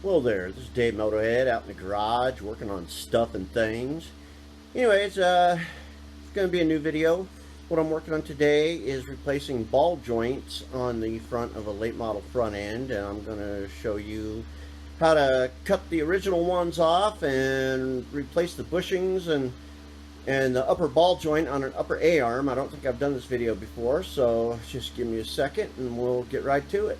Hello there, this is Dave Motorhead out in the garage working on stuff and things. Anyways, it's going to be a new video. What I'm working on today is replacing ball joints on the front of a late model front end, and I'm going to show you how to cut the original ones off and replace the bushings and the upper ball joint on an upper A-arm. I don't think I've done this video before, so just give me a second and we'll get right to it.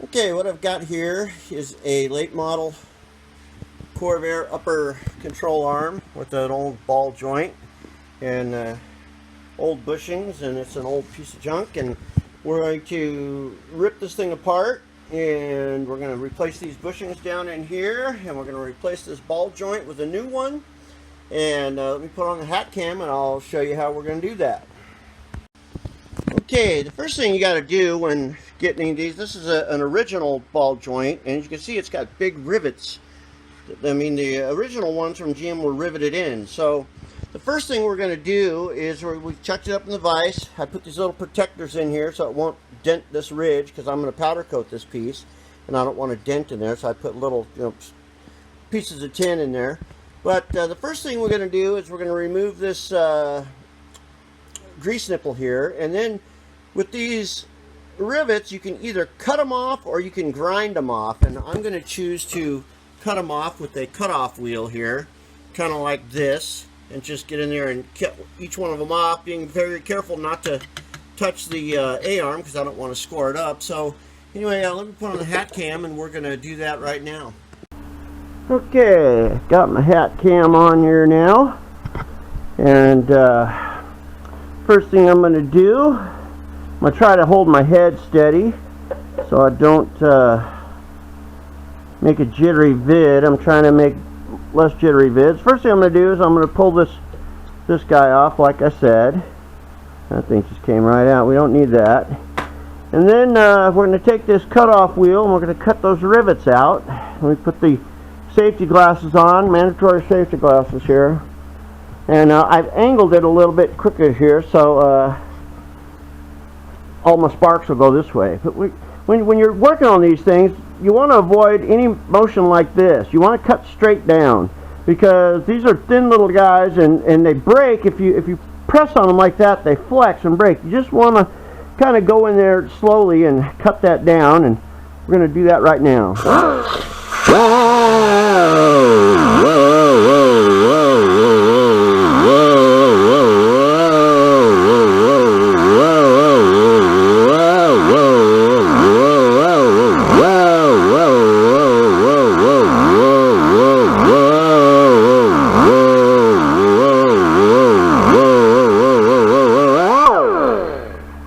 Okay, what I've got here is a late model Corvair upper control arm with an old ball joint and old bushings, and it's an old piece of junk, and we're going to rip this thing apart and we're going to replace these bushings down in here, and we're going to replace this ball joint with a new one. And let me put on the hat cam and I'll show you how we're going to do that. Okay, the first thing you got to do when getting these, this is an original ball joint, and as you can see it's got big rivets. I mean, the original ones from GM were riveted in. So the first thing we're going to do is we've chucked it up in the vise. I put these little protectors in here so it won't dent this ridge, because I'm going to powder coat this piece and I don't want a dent in there, so I put little pieces of tin in there. But the first thing we're going to do is we're going to remove this grease nipple here, and then with these rivets you can either cut them off or you can grind them off, and I'm going to choose to cut them off with a cutoff wheel here, kind of like this, and just get in there and cut each one of them off, being very careful not to touch the A-arm because I don't want to score it up. So anyway, let me put on the hat cam and we're going to do that right now. Okay, got my hat cam on here now, and first thing I'm going to do, I'm going to try to hold my head steady so I don't make a jittery vid. I'm trying to make less jittery vids. First thing I'm going to do is I'm going to pull this guy off, like I said. That thing just came right out. We don't need that. And then we're going to take this cutoff wheel and we're going to cut those rivets out. We put the safety glasses on, mandatory safety glasses here. And I've angled it a little bit quicker here, so all my sparks will go this way. But when you're working on these things, you want to avoid any motion like this. You want to cut straight down, because these are thin little guys, and they break. If you press on them like that, they flex and break. You just want to kind of go in there slowly and cut that down, and we're going to do that right now.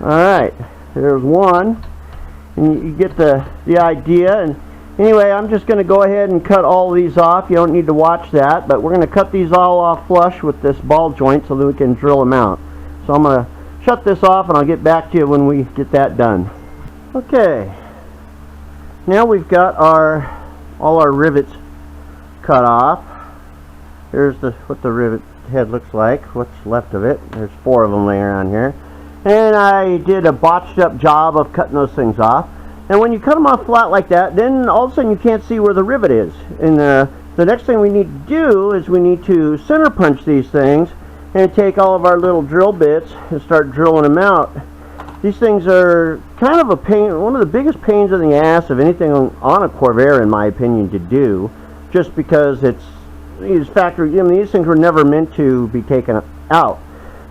Alright, there's one, and you get the idea. And anyway, I'm just going to go ahead and cut all these off. You don't need to watch that, but we're going to cut these all off flush with this ball joint so that we can drill them out. So I'm going to shut this off and I'll get back to you when we get that done. Okay, now we've got all our rivets cut off. Here's what the rivet head looks like, what's left of it. There's 4 of them laying around here. And I did a botched up job of cutting those things off. And when you cut them off flat like that, then all of a sudden you can't see where the rivet is. And the next thing we need to do is we need to center punch these things and take all of our little drill bits and start drilling them out. These things are kind of a pain, one of the biggest pains in the ass of anything on a Corvair, in my opinion, to do, just because these things were never meant to be taken out.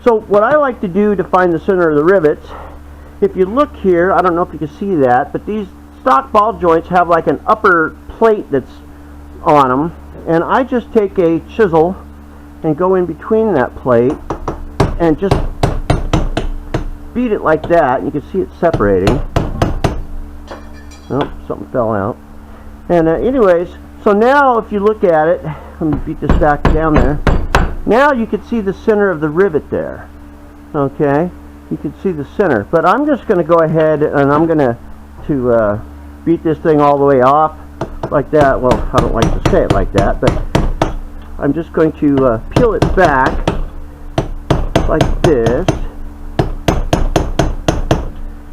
So what I like to do to find the center of the rivets, if you look here, I don't know if you can see that, but these stock ball joints have like an upper plate that's on them, and I just take a chisel and go in between that plate and just beat it like that, and you can see it separating. Oh, something fell out. And anyways, so now if you look at it, let me beat this back down there. Now you can see the center of the rivet there. Okay, you can see the center. But I'm just going to go ahead and I'm going to beat this thing all the way off like that. Well, I don't like to say it like that, but I'm just going to peel it back like this.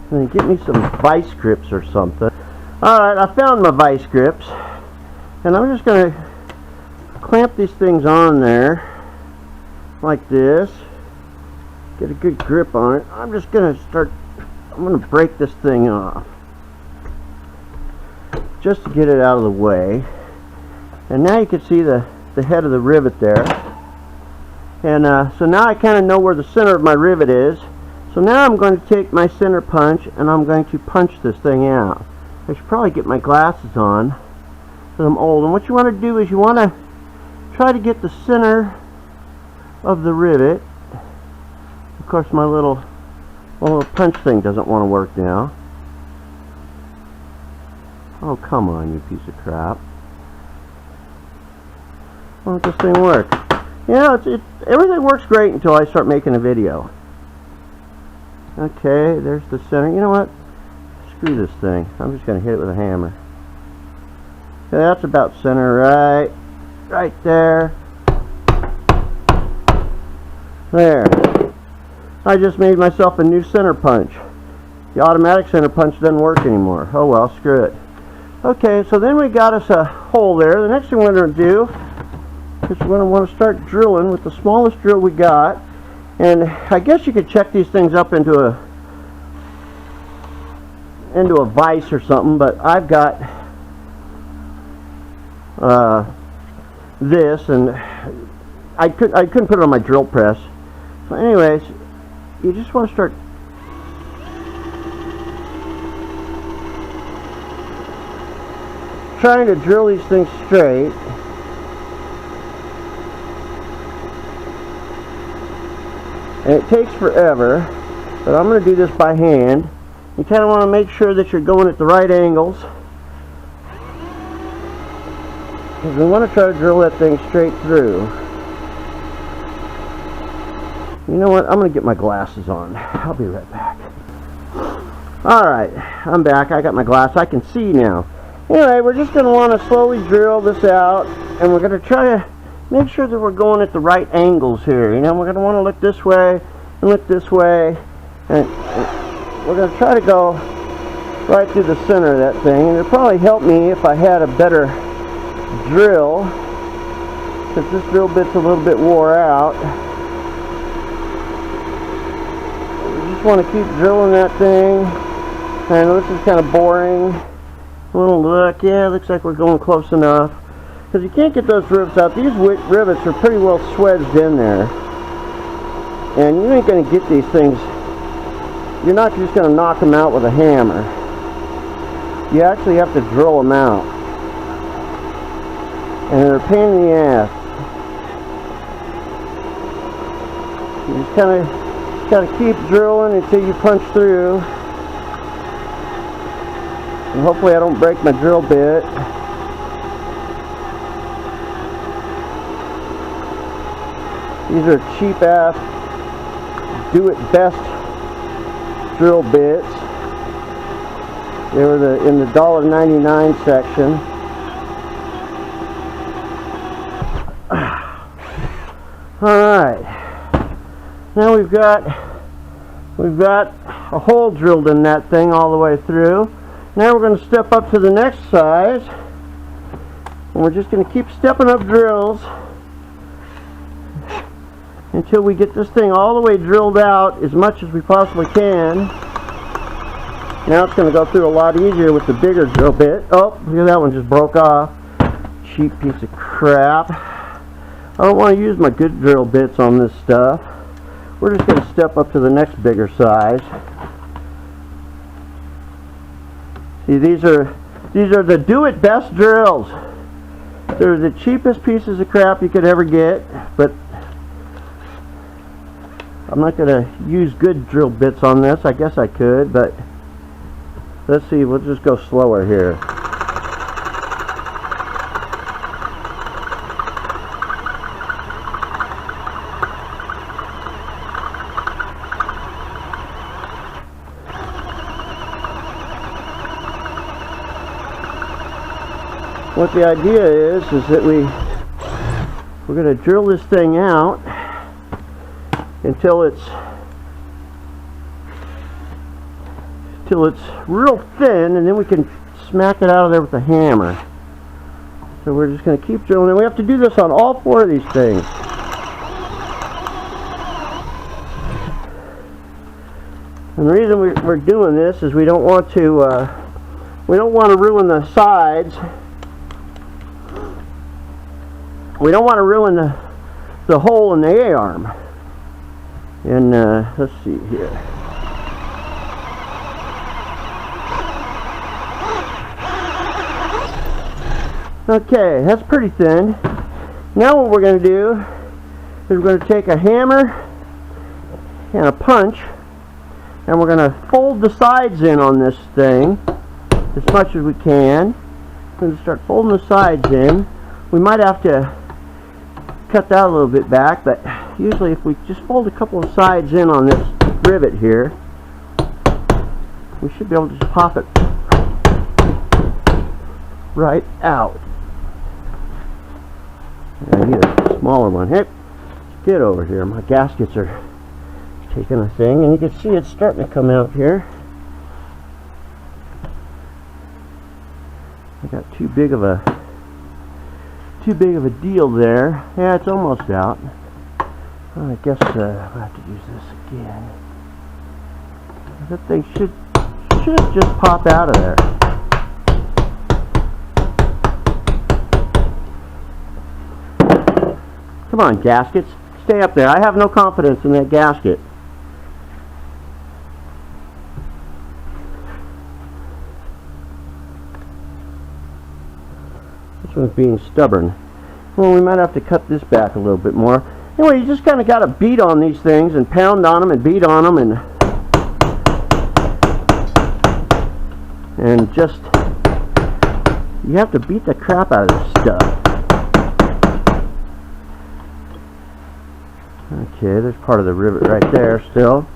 And then get me some vice grips or something. Alright, I found my vice grips, and I'm just going to clamp these things on there like this. Get a good grip on it. I'm just going to break this thing off just to get it out of the way. And now you can see the head of the rivet there. And so now I kind of know where the center of my rivet is. So now I'm going to take my center punch and I'm going to punch this thing out. I should probably get my glasses on because I'm old. And what you want to do is you want to try to get the center of the rivet. Of course, my little punch thing doesn't want to work now. Oh, come on, you piece of crap. Why won't this thing work? You know, everything works great until I start making a video. Okay, there's the center. You know what? Screw this thing. I'm just going to hit it with a hammer. Okay, that's about center right there. There. I just made myself a new center punch. The automatic center punch doesn't work anymore. Oh well, screw it. Okay, so then we got us a hole there. The next thing we're going to do is we're going to want to start drilling with the smallest drill we got. And I guess you could check these things up into a vise or something, but I've got this, and I couldn't put it on my drill press. So anyways, you just want to start trying to drill these things straight. And it takes forever, but I'm going to do this by hand. You kind of want to make sure that you're going at the right angles, because we want to try to drill that thing straight through. You know what? I'm going to get my glasses on. I'll be right back. Alright, I'm back. I got my glass. I can see now. Anyway, we're just going to want to slowly drill this out, and we're going to try to make sure that we're going at the right angles here. You know, we're going to want to look this way and look this way, and we're going to try to go right through the center of that thing. And it would probably help me if I had a better drill, because this drill bit's a little bit wore out. We just want to keep drilling that thing. I know this is kind of boring. A little look, yeah, looks like we're going close enough. Because you can't get those rivets out. These rivets are pretty well swedged in there. And you ain't going to get these things. You're not just going to knock them out with a hammer. You actually have to drill them out. And they're a pain in the ass. You just kind of got to keep drilling until you punch through. And hopefully I don't break my drill bit. These are cheap ass do it best drill bits. They were in the $1.99 section. Alright. Now we've got a hole drilled in that thing all the way through. Now we're going to step up to the next size, and we're just going to keep stepping up drills until we get this thing all the way drilled out as much as we possibly can. Now it's going to go through a lot easier with the bigger drill bit. Oh, look at that one just broke off. Cheap piece of crap. I don't want to use my good drill bits on this stuff. We're just going to step up to the next bigger size. See, these are the do-it-best drills. They're the cheapest pieces of crap you could ever get, but I'm not going to use good drill bits on this. I guess I could, but let's see. We'll just go slower here. What the idea is that we're going to drill this thing out until it's real thin, and then we can smack it out of there with a hammer. So we're just going to keep drilling, and we have to do this on all 4 of these things. And the reason we're doing this is we don't want to ruin the sides. We don't want to ruin the hole in the A-arm. And let's see here. Okay, that's pretty thin. Now what we're going to do is we're going to take a hammer and a punch, and we're going to fold the sides in on this thing as much as we can. We're going to start folding the sides in. We might have to cut that a little bit back, but usually if we just fold a couple of sides in on this rivet here, we should be able to just pop it right out. I need a smaller one. Hey, get over here. My gaskets are taking a thing, and you can see it's starting to come out here. I got too big of a deal there. Yeah, it's almost out. I guess I'll have to use this again. That thing should just pop out of there. Come on, gaskets. Stay up there. I have no confidence in that gasket. This one's being stubborn. Well, we might have to cut this back a little bit more. Anyway, you just kind of got to beat on these things and pound on them and beat on them and just, you have to beat the crap out of this stuff. Okay, there's part of the rivet right there still.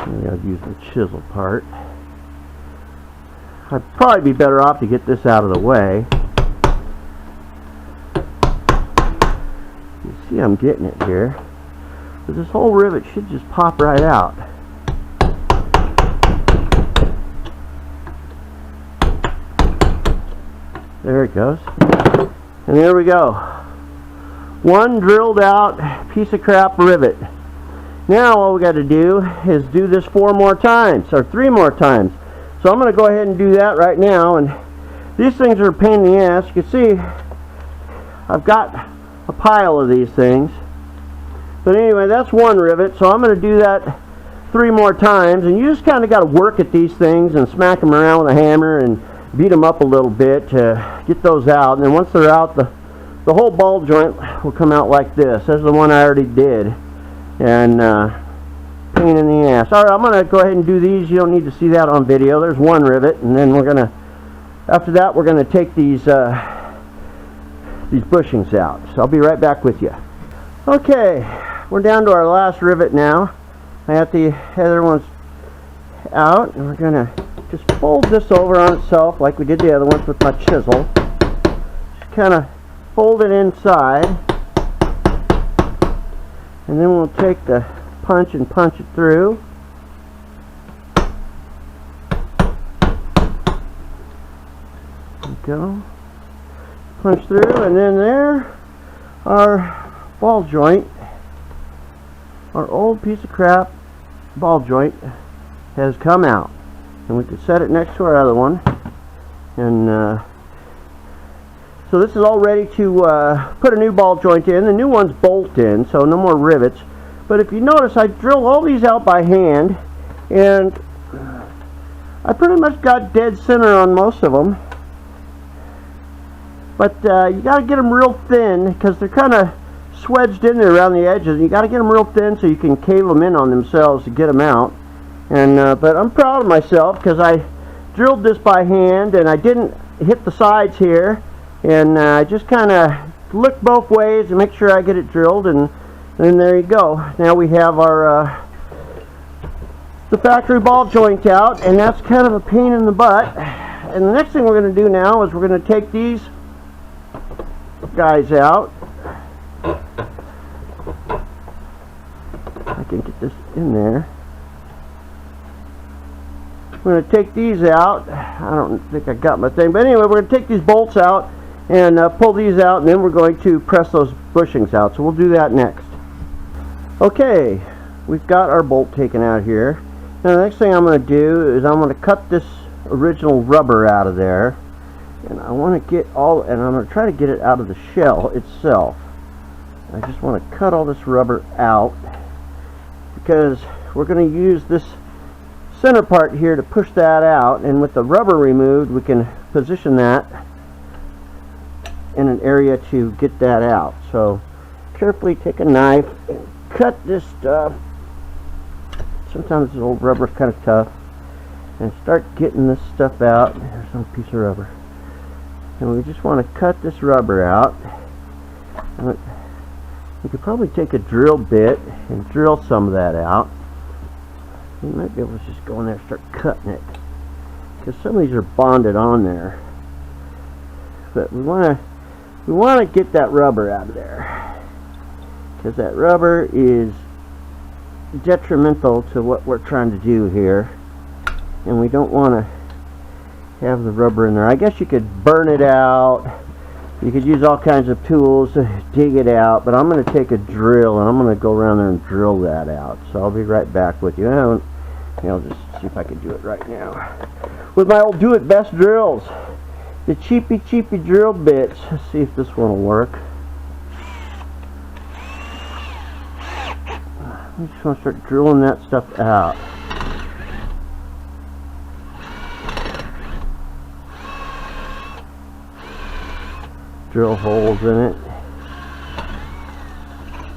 Maybe I'll use the chisel part. I'd probably be better off to get this out of the way. You see I'm getting it here. But this whole rivet should just pop right out. There it goes. And there we go. One drilled out piece of crap rivet. Now all we got to do is do this 4 more times, or 3 more times. So I'm going to go ahead and do that right now. And these things are a pain in the ass. You can see I've got a pile of these things. But anyway, that's one rivet. So I'm going to do that 3 more times. And you just kind of got to work at these things and smack them around with a hammer and beat them up a little bit to get those out. And then once they're out, the whole ball joint will come out like this. There's the one I already did. And pain in the ass. Alright, I'm going to go ahead and do these. You don't need to see that on video. There's one rivet, and then we're going to, after that, we're going to take these bushings out. So I'll be right back with you. Okay, we're down to our last rivet now. I got the other ones out, and we're going to just fold this over on itself like we did the other ones with my chisel. Just kind of fold it inside, and then we'll take the punch and punch it through. There we go. Punch through, and then there, our ball joint, our old piece of crap ball joint has come out. And we can set it next to our other one. And so this is all ready to put a new ball joint in. The new one's bolt in, so no more rivets. But if you notice, I drilled all these out by hand, and I pretty much got dead center on most of them. But you got to get them real thin, because they're kind of swedged in there around the edges. You got to get them real thin so you can cave them in on themselves to get them out. And but I'm proud of myself, because I drilled this by hand, and I didn't hit the sides here, and I just kind of look both ways and make sure I get it drilled, and there you go. Now we have our the factory ball joint out, and that's kind of a pain in the butt. And the next thing we're going to do now is we're going to take these guys out. can get this in there. We're going to take these out. I don't think I got my thing, but anyway, we're going to take these bolts out and pull these out, and then we're going to press those bushings out. So we'll do that next. Okay, we've got our bolt taken out here. Now the next thing I'm going to do is I'm going to cut this original rubber out of there, and I want to get all, and I'm going to try to get it out of the shell itself. I just want to cut all this rubber out because we're going to use this center part here to push that out, and with the rubber removed we can position that in an area to get that out. So carefully take a knife and cut this stuff. Sometimes this old rubber is kind of tough, and start getting this stuff out. There's some piece of rubber, and we just want to cut this rubber out. You could probably take a drill bit and drill some of that out. You might be able to just go in there and start cutting it, because some of these are bonded on there. But we want to get that rubber out of there, because that rubber is detrimental to what we're trying to do here, and we don't want to have the rubber in there. I guess you could burn it out. You could use all kinds of tools to dig it out, but I'm going to take a drill and I'm going to go around there and drill that out. So I'll be right back with you. I'll just see if I can do it right now with my old do-it-best drills, the cheapy drill bits. Let's see if this one will work. I just want to start drilling that stuff out. Drill holes in it.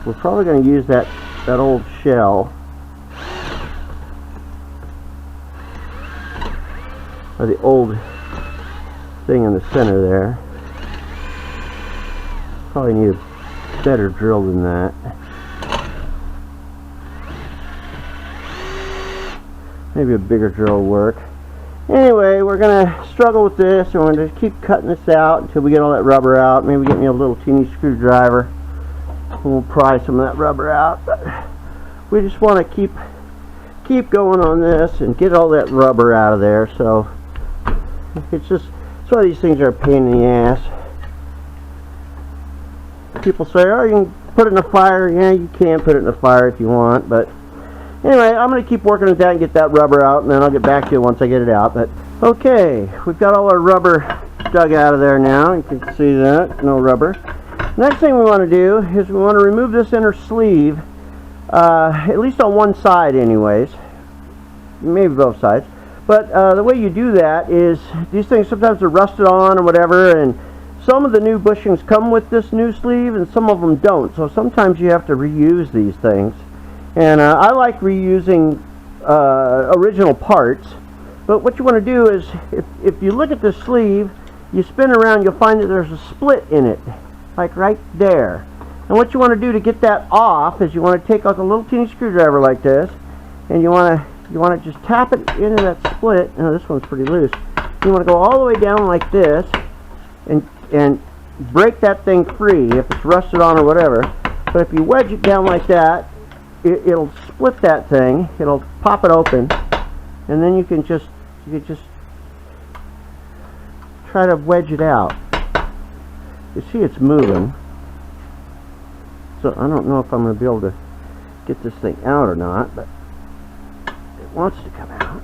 We're probably going to use that old shell, or the old thing in the center there. Probably need a better drill than that. Maybe a bigger drill will work. Anyway, we're going to struggle with this, and we're going to keep cutting this out until we get all that rubber out. Maybe get me a little teeny screwdriver, and we'll pry some of that rubber out. But we just want to keep going on this and get all that rubber out of there. So it's why these things are a pain in the ass. People say, oh, you can put it in the fire. Yeah, you can put it in the fire if you want, but anyway, I'm going to keep working with that and get that rubber out, and then I'll get back to you once I get it out. But okay, we've got all our rubber dug out of there now. You can see that, no rubber. Next thing we want to do is we want to remove this inner sleeve, at least on one side anyways, maybe both sides. But the way you do that is, these things sometimes are rusted on or whatever, and some of the new bushings come with this new sleeve and some of them don't. So sometimes you have to reuse these things. And I like reusing original parts, but what you want to do is, if you look at the sleeve, you spin around, you'll find that there's a split in it, like right there. And what you want to do to get that off is you want to take like a little teeny screwdriver like this, and you want to just tap it into that split. Now this one's pretty loose. You want to go all the way down like this, and break that thing free if it's rusted on or whatever. But if you wedge it down like that, it'll split that thing, it'll pop it open, and then you can just try to wedge it out. You see it's moving, so I don't know if I'm going to be able to get this thing out or not, but it wants to come out.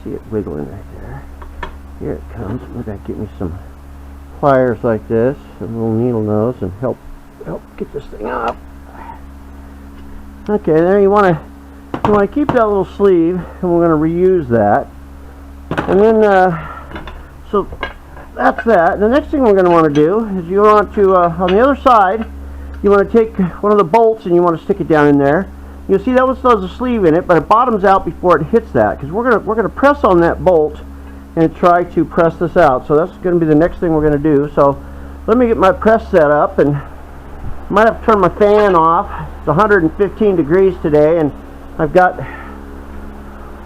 See it wiggling right there. Here it comes. Maybe I get me some pliers like this, a little needle nose, and help get this thing up. Okay, there you want to keep that little sleeve, and we're going to reuse that. And then, so that's that. The next thing we're going to want to do is you want to, on the other side, you want to take one of the bolts and you want to stick it down in there. You'll see that one still has a sleeve in it, but it bottoms out before it hits that, because we're going to press on that bolt and try to press this out. So that's going to be the next thing we're going to do. So let me get my press set up, and I might have to turn my fan off. It's 115 degrees today, and I've got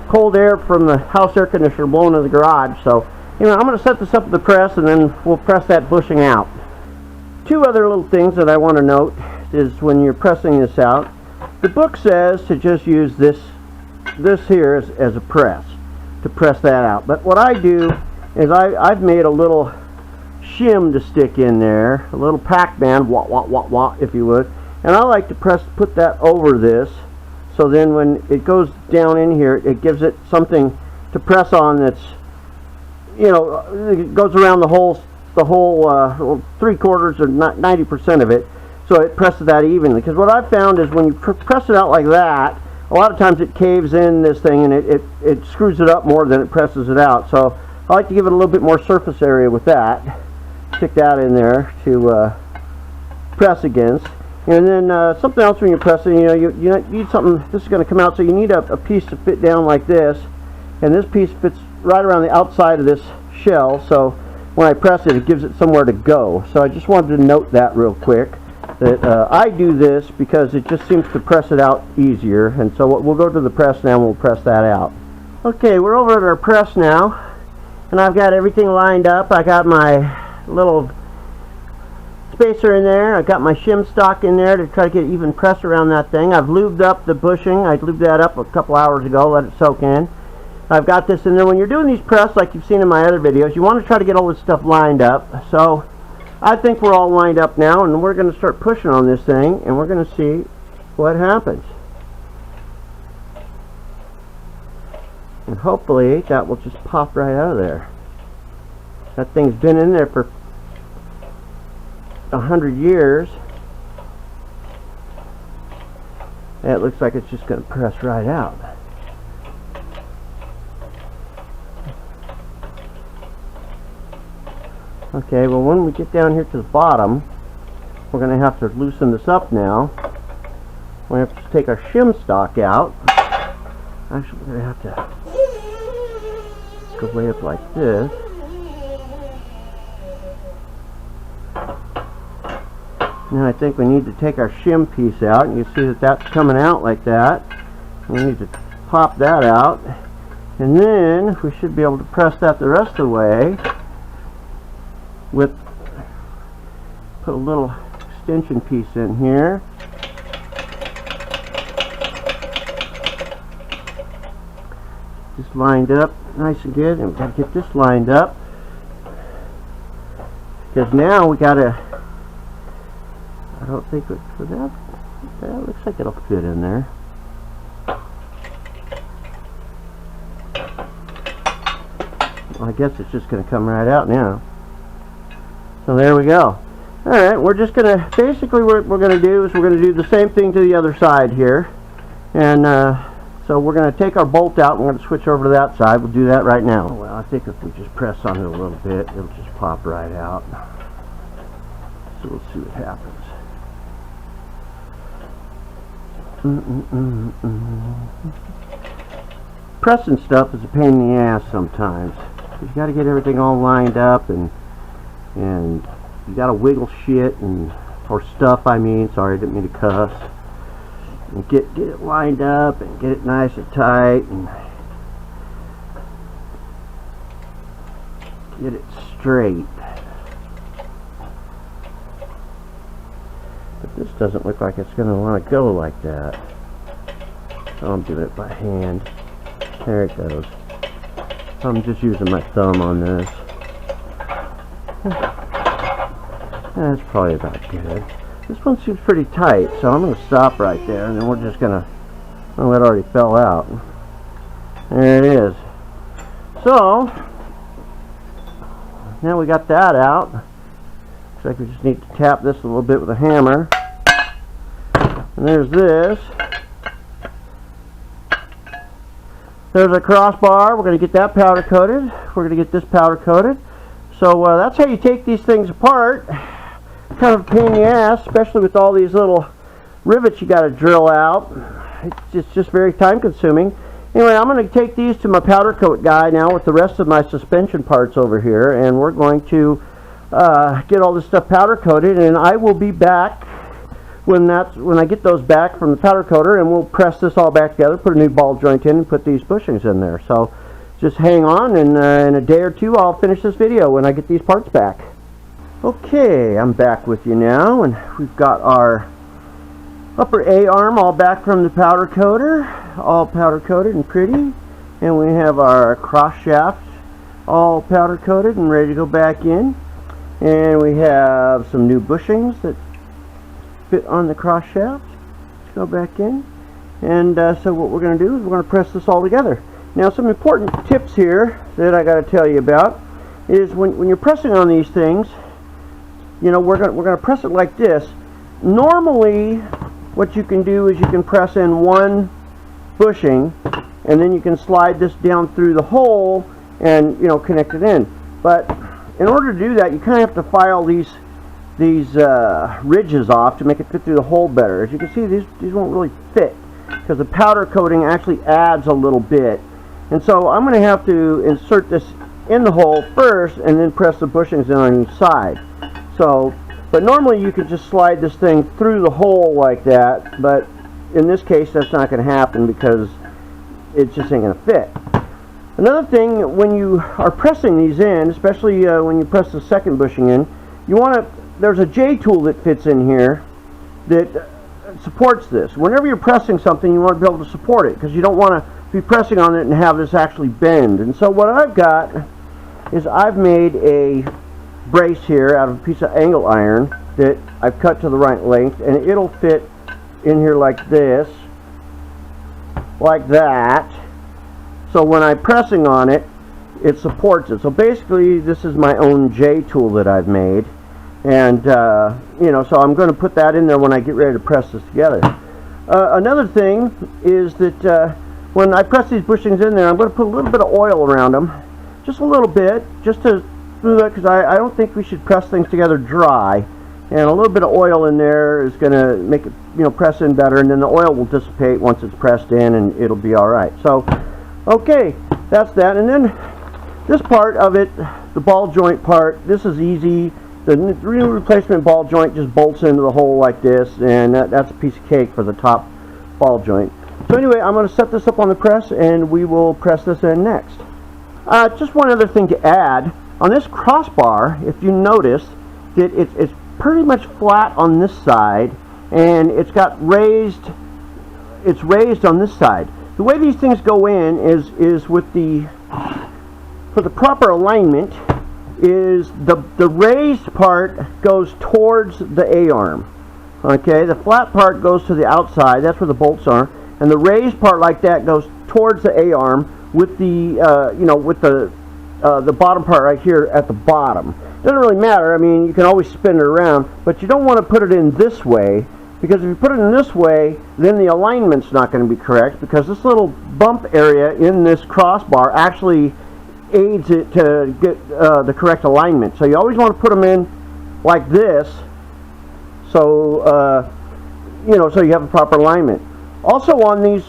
cold air from the house air conditioner blowing in the garage. So anyway, I'm going to set this up with the press, and then we'll press that bushing out. Two other little things that I want to note is when you're pressing this out, The book says to just use this here as a press, to press that out. But what I do is I've made a little shim to stick in there, a little pack band, wah, wah, wah, wah, if you would. And I like to put that over this, so then when it goes down in here, it gives it something to press on that's, you know, it goes around the whole 3/4 or 90% of it, so it presses that evenly. Because what I've found is when you press it out like that, a lot of times it caves in this thing and it screws it up more than it presses it out. So I like to give it a little bit more surface area with that. Stick that in there to press against. And then something else when you're pressing, you know, you need something. This is going to come out, so you need a piece to fit down like this, and this piece fits right around the outside of this shell. So when I press it, it gives it somewhere to go. So I just wanted to note that real quick, that I do this because it just seems to press it out easier. And so we'll go to the press now and we'll press that out. Okay, we're over at our press now, and I've got everything lined up. I got my little spacer in there. I've got my shim stock in there to try to get even press around that thing. I've lubed up the bushing. I lubed that up a couple hours ago, let it soak in. I've got this in there. When you're doing these press, like you've seen in my other videos, you want to try to get all this stuff lined up. So I think we're all lined up now, and we're going to start pushing on this thing, and we're going to see what happens. And hopefully that will just pop right out of there. That thing's been in there for 100 years. And it looks like it's just going to press right out. Okay, well, when we get down here to the bottom, we're going to have to loosen this up now. We're going to have to take our shim stock out. Actually, we're going to have to go way up like this. Now I think we need to take our shim piece out, and you see that that's coming out like that. We need to pop that out, and then we should be able to press that the rest of the way with, put a little extension piece in here. Just lined up nice and good, and we've got to get this lined up, because now we got to, I don't think for that looks like it'll fit in there. Well, I guess it's just going to come right out now. So there we go. Alright, we're just going to, basically what we're going to do is we're going to do the same thing to the other side here. And so we're going to take our bolt out and we're going to switch over to that side. We'll do that right now. Well, I think if we just press on it a little bit, it'll just pop right out. So we'll see what happens. Pressing stuff is a pain in the ass sometimes. You got to get everything all lined up, and you got to wiggle shit or stuff. I mean, sorry, I didn't mean to cuss. And get it lined up and get it nice and tight and get it straight. But this doesn't look like it's going to want to go like that. So I'm doing it by hand. There it goes. I'm just using my thumb on this. That's probably about good. This one seems pretty tight, so I'm going to stop right there, and then we're just going to, oh, it already fell out. There it is. So, now we got that out. Looks like we just need to tap this a little bit with a hammer. And there's this. There's a crossbar. We're going to get that powder coated. We're going to get this powder coated. So that's how you take these things apart. Kind of a pain in the ass, especially with all these little rivets you got to drill out. It's just very time consuming. Anyway, I'm going to take these to my powder coat guy now with the rest of my suspension parts over here, and we're going to get all this stuff powder coated, and I will be back when I get those back from the powder coater, and we'll press this all back together, put a new ball joint in, and put these bushings in there. So just hang on, and in a day or two I'll finish this video when I get these parts back. Okay, I'm back with you now, and we've got our upper A-arm all back from the powder coater, all powder coated and pretty. And we have our cross shaft all powder coated and ready to go back in. And we have some new bushings that fit on the cross shaft. Let's go back in. And so what we're going to do is we're going to press this all together. Now some important tips here that I got to tell you about is when you're pressing on these things, you know, we're going to press it like this. Normally what you can do is you can press in one bushing and then you can slide this down through the hole and, you know, connect it in. But in order to do that, you kind of have to file these ridges off to make it fit through the hole better. As you can see, these won't really fit because the powder coating actually adds a little bit. And so I'm going to have to insert this in the hole first and then press the bushings in on each side. So, but normally you could just slide this thing through the hole like that, but in this case that's not going to happen because it just ain't going to fit. Another thing, when you are pressing these in, especially when you press the second bushing in, you want to, there's a J tool that fits in here that supports this. Whenever you're pressing something, you want to be able to support it because you don't want to be pressing on it and have this actually bend. And so what I've got is I've made a brace here out of a piece of angle iron that I've cut to the right length, and it'll fit in here like this, like that. So when I'm pressing on it, it supports it. So basically this is my own J tool that I've made, and you know, so I'm going to put that in there when I get ready to press this together. Another thing is that when I press these bushings in there, I'm going to put a little bit of oil around them, just a little bit, just to smooth it, because I don't think we should press things together dry. And a little bit of oil in there is going to make it, you know, press in better, and then the oil will dissipate once it's pressed in, and it'll be all right. So, okay, that's that. And then this part of it, the ball joint part, this is easy. The new replacement ball joint just bolts into the hole like this, and that's a piece of cake for the top ball joint. So anyway, I'm going to set this up on the press, and we will press this in next. Just one other thing to add. On this crossbar, if you notice that it's pretty much flat on this side, and it's raised on this side. The way these things go in is with the, for the proper alignment, is the raised part goes towards the A-arm. Okay, the flat part goes to the outside, that's where the bolts are, and the raised part like that goes towards the A-arm with the, you know, with the bottom part right here at the bottom. Doesn't really matter, I mean, you can always spin it around, but you don't want to put it in this way, because if you put it in this way, then the alignment's not going to be correct, because this little bump area in this crossbar actually aids it to get the correct alignment. So you always want to put them in like this, so you know, so you have a proper alignment. Also on these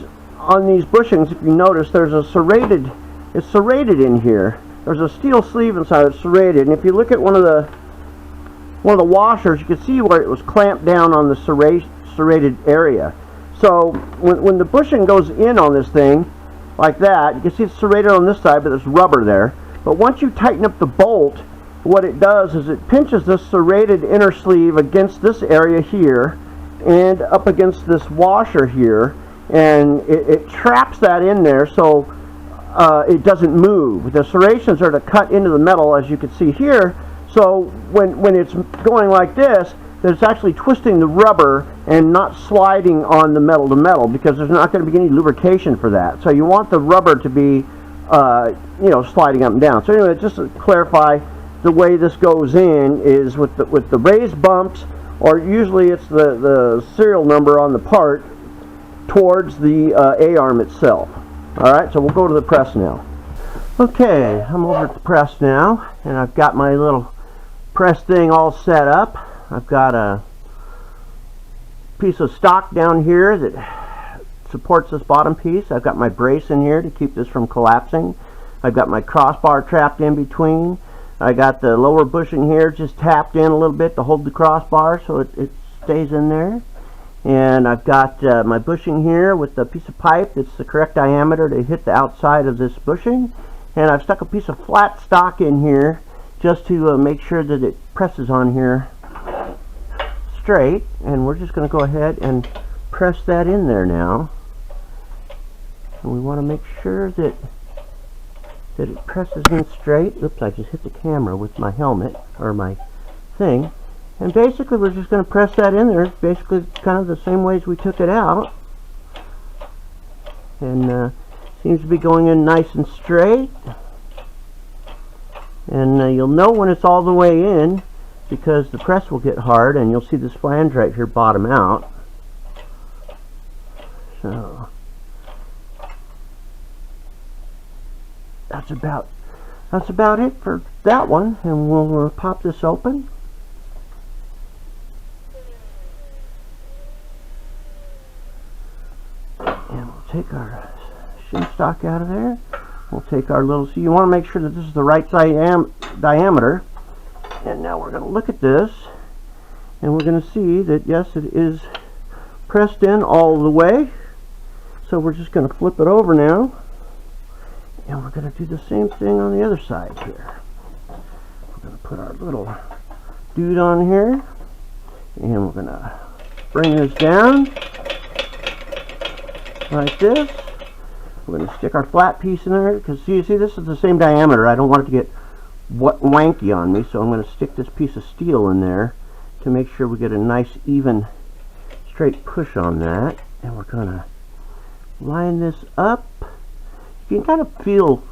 bushings, if you notice, there's a serrated, it's serrated in here. There's a steel sleeve inside it's serrated, and if you look at one of the washers, you can see where it was clamped down on the serrated area. So when the bushing goes in on this thing like that, you can see it's serrated on this side, but there's rubber there. But once you tighten up the bolt, what it does is it pinches this serrated inner sleeve against this area here and up against this washer here, and it traps that in there so it doesn't move. The serrations are to cut into the metal, as you can see here, so when it's going like this, that it's actually twisting the rubber and not sliding on the metal to metal, because there's not going to be any lubrication for that. So you want the rubber to be you know, sliding up and down. So anyway, just to clarify, the way this goes in is with the raised bumps, or usually it's the serial number on the part towards the A-arm itself. Alright, so we'll go to the press now. Okay, I'm over at the press now, and I've got my little press thing all set up. I've got a piece of stock down here that supports this bottom piece. I've got my brace in here to keep this from collapsing. I've got my crossbar trapped in between. I got the lower bushing here just tapped in a little bit to hold the crossbar so it stays in there. And I've got my bushing here with the piece of pipe that's the correct diameter to hit the outside of this bushing. And I've stuck a piece of flat stock in here just to make sure that it presses on here straight. And we're just going to go ahead and press that in there now. And we want to make sure that it presses in straight. Oops, I just hit the camera with my helmet, or my thing. And basically we're just going to press that in there. It's basically kind of the same way as we took it out. And seems to be going in nice and straight. And you'll know when it's all the way in, because the press will get hard, and you'll see this flange right here bottom out. So that's about it for that one, and we'll pop this open. And we'll take our shim stock out of there. We'll take our little, so you want to make sure that this is the right diameter. And now we're going to look at this, and we're going to see that yes, it is pressed in all the way. So we're just going to flip it over now, and we're going to do the same thing on the other side here. We're going to put our little dude on here, and we're going to bring this down like this. We're going to stick our flat piece in there, because you see this is the same diameter. I don't want it to get wanky on me, so I'm going to stick this piece of steel in there to make sure we get a nice even straight push on that. And we're going to line this up. You can kind of feel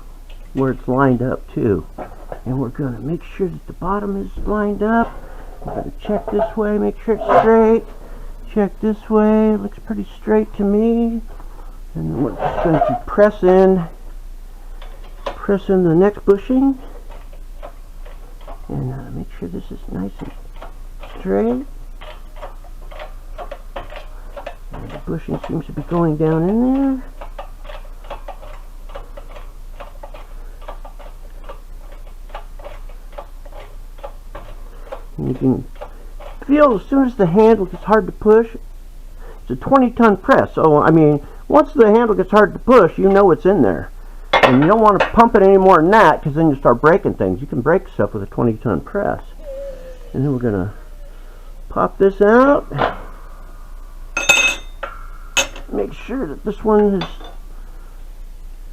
where it's lined up too. And we're going to make sure that the bottom is lined up. We're going to check this way, make sure it's straight. Check this way, it looks pretty straight to me. And we're just going to press in the next bushing. And make sure this is nice and straight. And the bushing seems to be going down in there. And you can feel as soon as the handle gets hard to push, it's a 20-ton press. So, I mean, once the handle gets hard to push, you know it's in there. And you don't want to pump it any more than that, because then you start breaking things. You can break stuff with a 20-ton press. And then we're going to pop this out. Make sure that this one is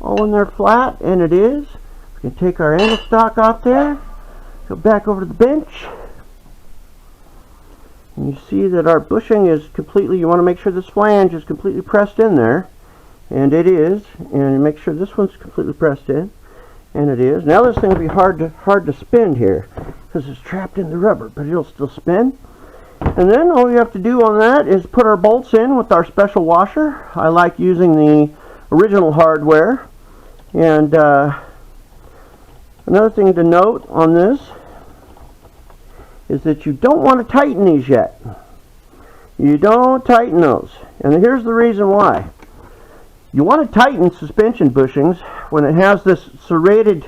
all in there flat, and it is. We can take our angle stock off there, go back over to the bench. And you see that our bushing is completely, you want to make sure this flange is completely pressed in there. And it is. And make sure this one's completely pressed in. And it is. Now this thing will be hard to spin here, because it's trapped in the rubber, but it'll still spin. And then all we have to do on that is put our bolts in with our special washer. I like using the original hardware. And another thing to note on this is that you don't want to tighten these yet. You don't tighten those. And here's the reason why. You want to tighten suspension bushings when it has this serrated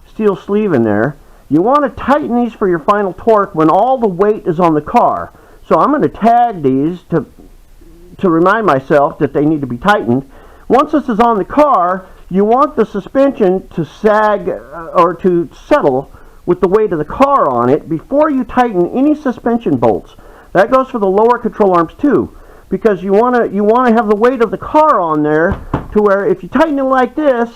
steel sleeve in there. You want to tighten these for your final torque when all the weight is on the car. So I'm going to tag these to remind myself that they need to be tightened. Once this is on the car, you want the suspension to sag or to settle with the weight of the car on it before you tighten any suspension bolts. That goes for the lower control arms too, because you want to have the weight of the car on there to where if you tighten it like this,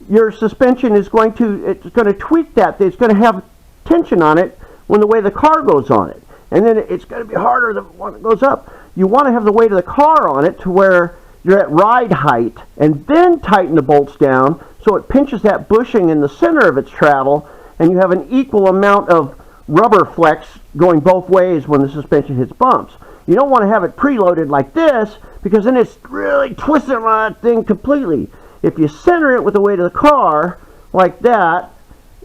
your suspension is going to tweak that. It's going to have tension on it when the way the car goes on it, and then it's going to be harder the one that goes up. You want to have the weight of the car on it to where you're at ride height, and then tighten the bolts down so it pinches that bushing in the center of its travel, and you have an equal amount of rubber flex going both ways when the suspension hits bumps. You don't want to have it preloaded like this, because then it's really twisting that thing completely. If you center it with the weight of the car like that,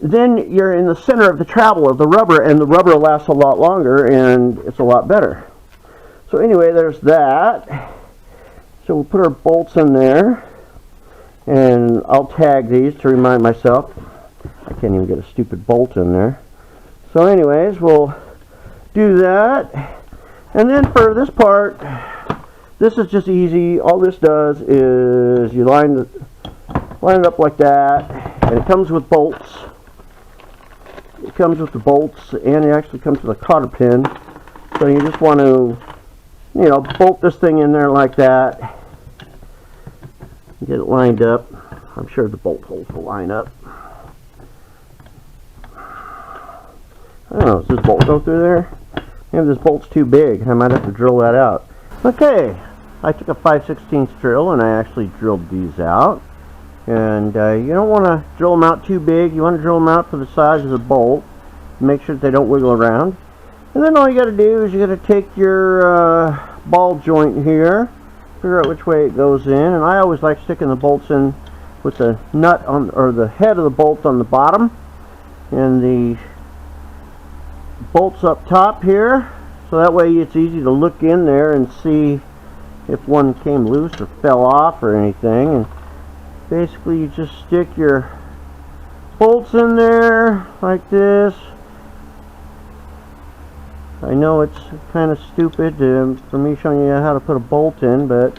then you're in the center of the travel of the rubber, and the rubber lasts a lot longer, and it's a lot better. So anyway, there's that. So we'll put our bolts in there, and I'll tag these to remind myself. I can't even get a stupid bolt in there. So anyways, we'll do that. And then for this part, this is just easy. All this does is you line it up like that, and it comes with bolts. It comes with the bolts, and it actually comes with a cotter pin. So you just want to you know, bolt this thing in there like that. Get it lined up. I'm sure the bolt holes will line up. I don't know, does this bolt go through there? Maybe this bolt's too big. I might have to drill that out. Okay, I took a 5/16 drill and I actually drilled these out. And you don't want to drill them out too big. You want to drill them out for the size of the bolt. Make sure that they don't wiggle around. And then all you got to do is you got to take your ball joint here, figure out which way it goes in. And I always like sticking the bolts in with the nut on, or the head of the bolt on the bottom, and the bolts up top here. So that way it's easy to look in there and see if one came loose or fell off or anything. And basically you just stick your bolts in there like this. I know it's kind of stupid for me showing you how to put a bolt in, but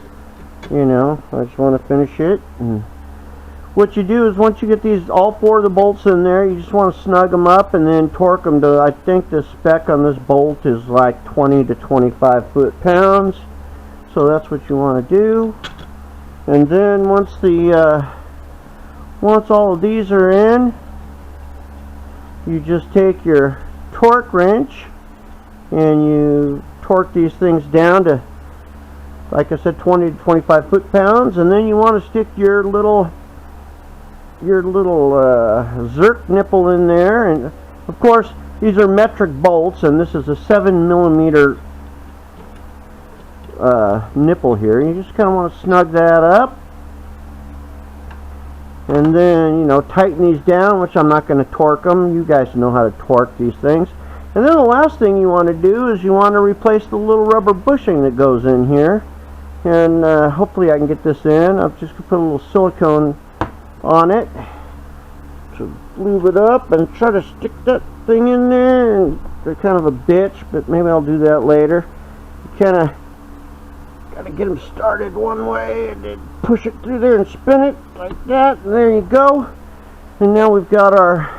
you know, I just want to finish it. And what you do is once you get these, all 4 of the bolts in there, you just want to snug them up and then torque them to, I think the spec on this bolt is like 20 to 25 foot-pounds. So that's what you want to do. And then once all of these are in, you just take your torque wrench and you torque these things down to, like I said, 20 to 25 foot-pounds. And then you want to stick your little Zerk nipple in there. And of course these are metric bolts, and this is a 7mm nipple here. You just kind of want to snug that up, and then, you know, tighten these down, which I'm not going to torque them. You guys know how to torque these things. And then the last thing you want to do is you want to replace the little rubber bushing that goes in here. And hopefully I can get this in. I'm just going to put a little silicone on it to lube it up and try to stick that thing in there. And they're kind of a bitch, but maybe I'll do that later. You kind of got to get them started one way and then push it through there and spin it like that, and there you go. And now we've got our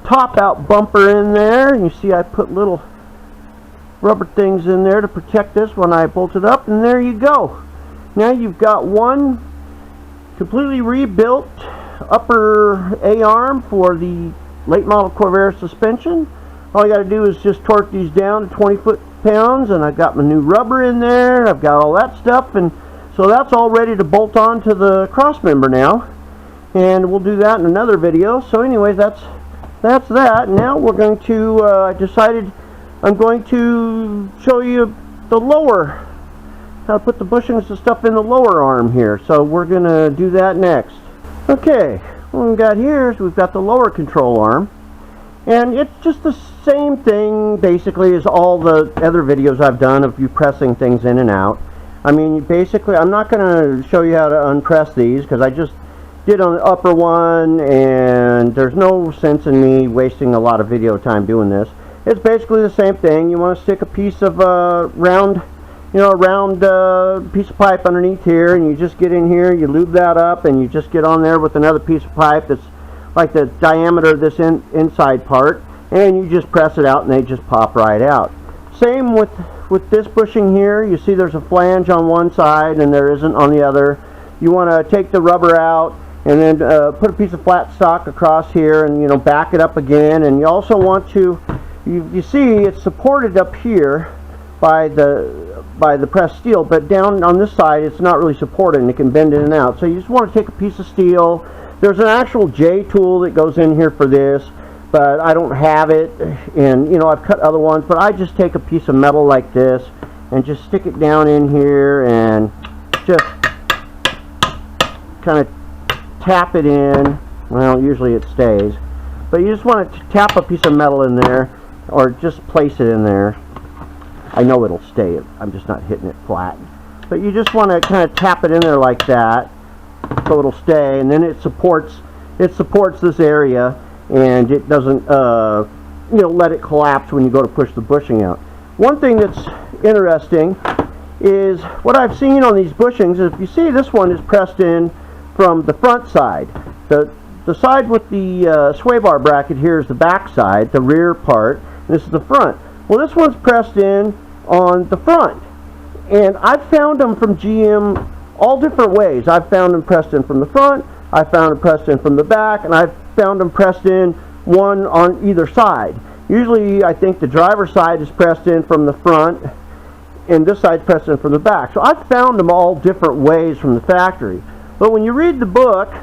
top out bumper in there. And you see I put little rubber things in there to protect this when I bolt it up, and there you go. Now you've got one completely rebuilt upper A-arm for the late model Corvair suspension. All you got to do is just torque these down to 20 foot-pounds, and I've got my new rubber in there. I've got all that stuff, and so that's all ready to bolt on to the cross member now. And we'll do that in another video. So anyways, that's that. Now we're going to, I decided I'm going to show you the lower, how to put the bushings and stuff in the lower arm here. So we're going to do that next. Okay, what we've got here is we've got the lower control arm. And it's just the same thing basically as all the other videos I've done of you pressing things in and out. I mean, basically, I'm not going to show you how to unpress these because I just did on the upper one, and there's no sense in me wasting a lot of video time doing this. It's basically the same thing. You want to stick a piece of round piece of pipe underneath here, and you just get in here, you lube that up, and you just get on there with another piece of pipe that's like the diameter of this inside part, and you just press it out and they just pop right out. Same with this bushing here. You see there's a flange on one side and there isn't on the other. You want to take the rubber out and then put a piece of flat stock across here and, you know, back it up again. And you also want to, you see it's supported up here by the pressed steel, but down on this side it's not really supported and it can bend in and out. So you just want to take a piece of steel. There's an actual J tool that goes in here for this, but I don't have it, and you know, I've cut other ones, but I just take a piece of metal like this and just stick it down in here and just kind of tap it in. Well, usually it stays, but you just want to tap a piece of metal in there or just place it in there. I know it'll stay, I'm just not hitting it flat, but you just want to kind of tap it in there like that so it'll stay, and then it supports this area, and it doesn't you know, let it collapse when you go to push the bushing out. One thing that's interesting is what I've seen on these bushings is, if you see, this one is pressed in from the front side. The side with the sway bar bracket here is the back side, the rear part, and this is the front. Well, this one's pressed in on the front. And I've found them from GM all different ways. I've found them pressed in from the front, I've found them pressed in from the back, and I've found them pressed in one on either side. Usually I think the driver's side is pressed in from the front and this side's pressed in from the back. So I've found them all different ways from the factory. But when you read the book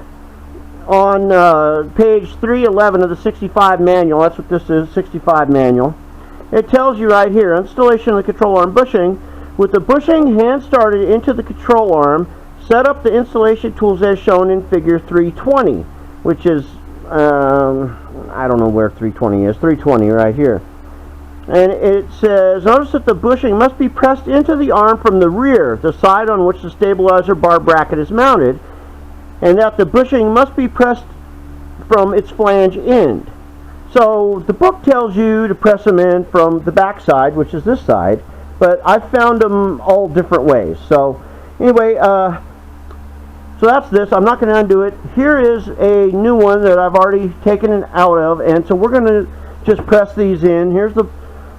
on page 311 of the 65 manual, that's what this is, 65 manual, it tells you right here, installation of the control arm bushing. With the bushing hand started into the control arm, set up the installation tools as shown in figure 320, which is, I don't know where 320 is, 320 right here. And it says, notice that the bushing must be pressed into the arm from the rear, the side on which the stabilizer bar bracket is mounted, and that the bushing must be pressed from its flange end. So the book tells you to press them in from the back side, which is this side, but I've found them all different ways. So anyway, so that's this. I'm not going to undo it. Here is a new one that I've already taken it out of, and so we're going to just press these in. Here's the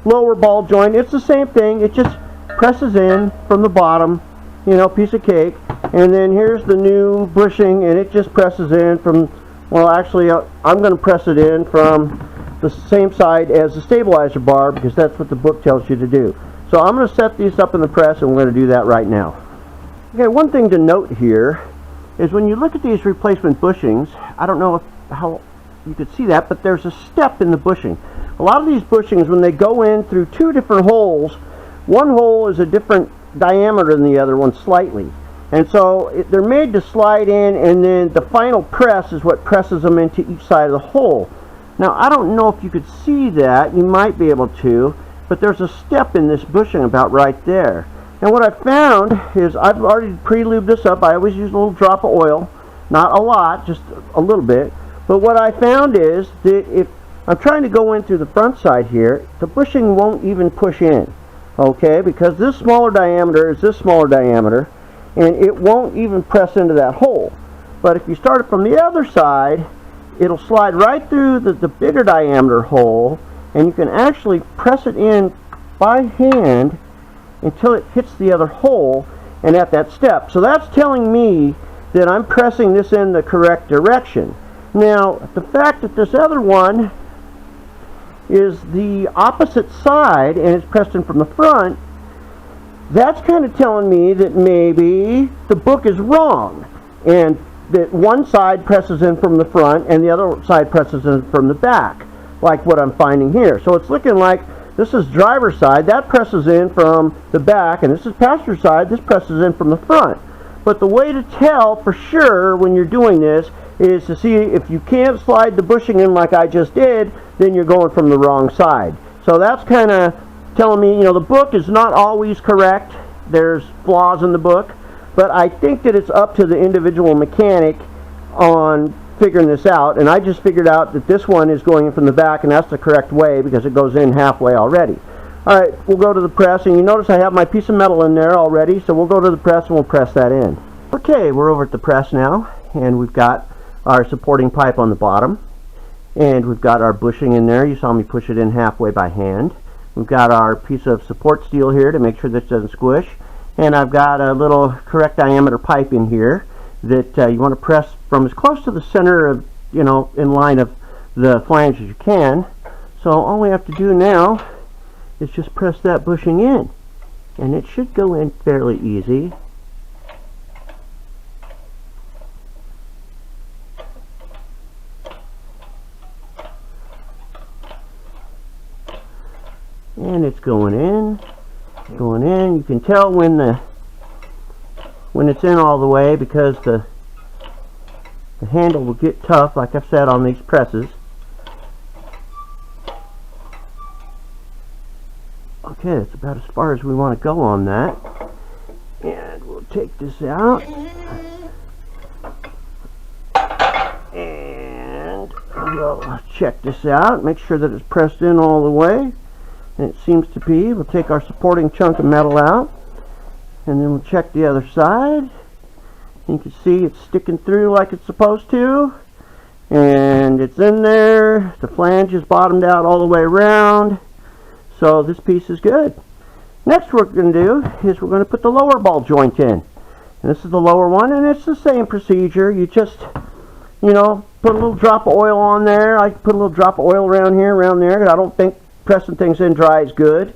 lower ball joint. It's the same thing. It just presses in from the bottom, you know, piece of cake. And then here's the new bushing, and it just presses in from, well, actually I'm going to press it in from the same side as the stabilizer bar, because that's what the book tells you to do. So I'm going to set these up in the press, and we're going to do that right now. Okay, one thing to note here is when you look at these replacement bushings, I don't know how you could see that, but there's a step in the bushing. A lot of these bushings, when they go in through two different holes, one hole is a different diameter than the other one slightly. And so they're made to slide in, and then the final press is what presses them into each side of the hole. Now, I don't know if you could see that. You might be able to, but there's a step in this bushing about right there. And what I found is I've already pre-lubed this up. I always use a little drop of oil, not a lot, just a little bit. But what I found is that if I'm trying to go in through the front side here, the bushing won't even push in, okay, because this smaller diameter is this smaller diameter, and it won't even press into that hole. But if you start it from the other side, it'll slide right through the bigger diameter hole, and you can actually press it in by hand until it hits the other hole and at that step. So that's telling me that I'm pressing this in the correct direction. Now, the fact that this other one is the opposite side and it's pressed in from the front, that's kind of telling me that maybe the book is wrong, and that one side presses in from the front and the other side presses in from the back, like what I'm finding here. So it's looking like this is driver's side, that presses in from the back, and this is passenger side, this presses in from the front. But the way to tell for sure when you're doing this is to see if you can't slide the bushing in like I just did, then you're going from the wrong side. So that's kind of telling me, you know, the book is not always correct. There's flaws in the book, but I think that it's up to the individual mechanic on figuring this out, and I just figured out that this one is going in from the back, and that's the correct way because it goes in halfway already. Alright, we'll go to the press, and you notice I have my piece of metal in there already, so we'll go to the press and we'll press that in. Okay, we're over at the press now, and we've got our supporting pipe on the bottom, and we've got our bushing in there. You saw me push it in halfway by hand. We've got our piece of support steel here to make sure this doesn't squish, and I've got a little correct diameter pipe in here that you want to press from as close to the center of, you know, in line of the flange as you can. So all we have to do now is just press that bushing in, and it should go in fairly easy. And it's going in, going in. You can tell when it's in all the way because the handle will get tough, like I've said on these presses. Okay, that's about as far as we want to go on that. And we'll take this out. And we'll check this out, make sure that it's pressed in all the way. And it seems to be. We'll take our supporting chunk of metal out, and then we'll check the other side. You can see it's sticking through like it's supposed to, and it's in there. The flange is bottomed out all the way around, so this piece is good. Next we're going to do is we're going to put the lower ball joint in. And this is the lower one, and it's the same procedure. You just, you know, put a little drop of oil on there. I put a little drop of oil around here, around there, because I don't think pressing things in dry is good.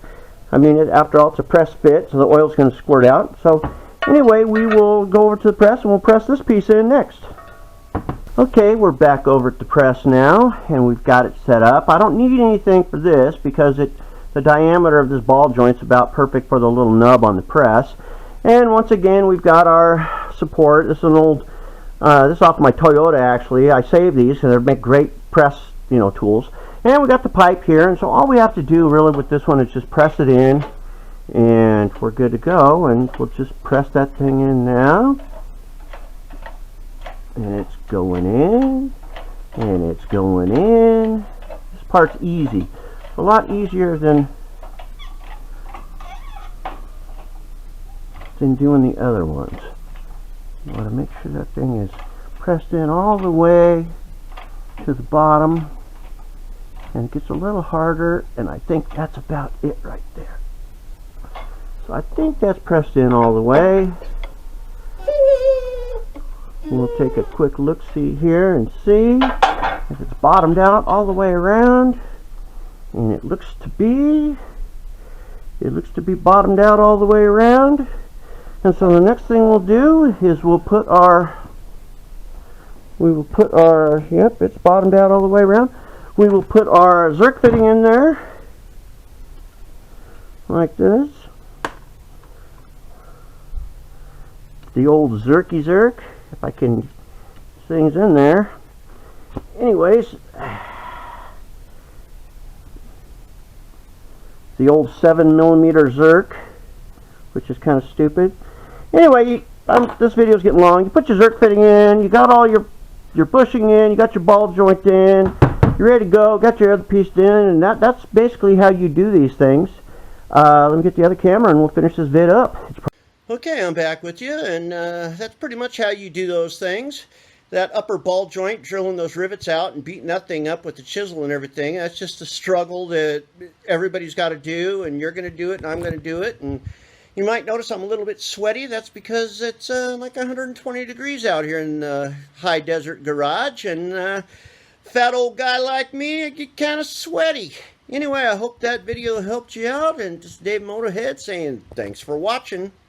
I mean, after all, it's a press fit, so the oil's going to squirt out. So anyway, we will go over to the press, and we'll press this piece in next. Okay, we're back over at the press now, and we've got it set up. I don't need anything for this because the diameter of this ball joint's about perfect for the little nub on the press. And once again, we've got our support. This is an old, this is off my Toyota actually. I saved these because they make great press, you know, tools. And we got the pipe here, and so all we have to do really with this one is just press it in, and we're good to go. And we'll just press that thing in now. And it's going in, and it's going in. This part's easy. It's a lot easier than doing the other ones. You want to make sure that thing is pressed in all the way to the bottom, and it gets a little harder, and I think that's about it right there. So I think that's pressed in all the way. We'll take a quick look-see here and see if it's bottomed out all the way around, and it looks to be bottomed out all the way around. And so the next thing we'll do is we'll put our yep, it's bottomed out all the way around. We will put our Zerk fitting in there like this. The old Zerky Zerk, if I can get things in there. Anyways, the old 7mm Zerk, which is kind of stupid. Anyway, this video is getting long. You put your Zerk fitting in, you got all your bushing in, you got your ball joint in, you're ready to go, got your other piece in, and that's basically how you do these things. Let me get the other camera and we'll finish this vid up. Okay, I'm back with you, and that's pretty much how you do those things. That upper ball joint, drilling those rivets out and beating that thing up with the chisel and everything, that's just a struggle that everybody's got to do, and you're going to do it, and I'm going to do it. And you might notice I'm a little bit sweaty. That's because it's like 120 degrees out here in the high desert garage, and fat old guy like me, I get kind of sweaty. Anyway, I hope that video helped you out, and this is Dave Motorhead saying thanks for watching.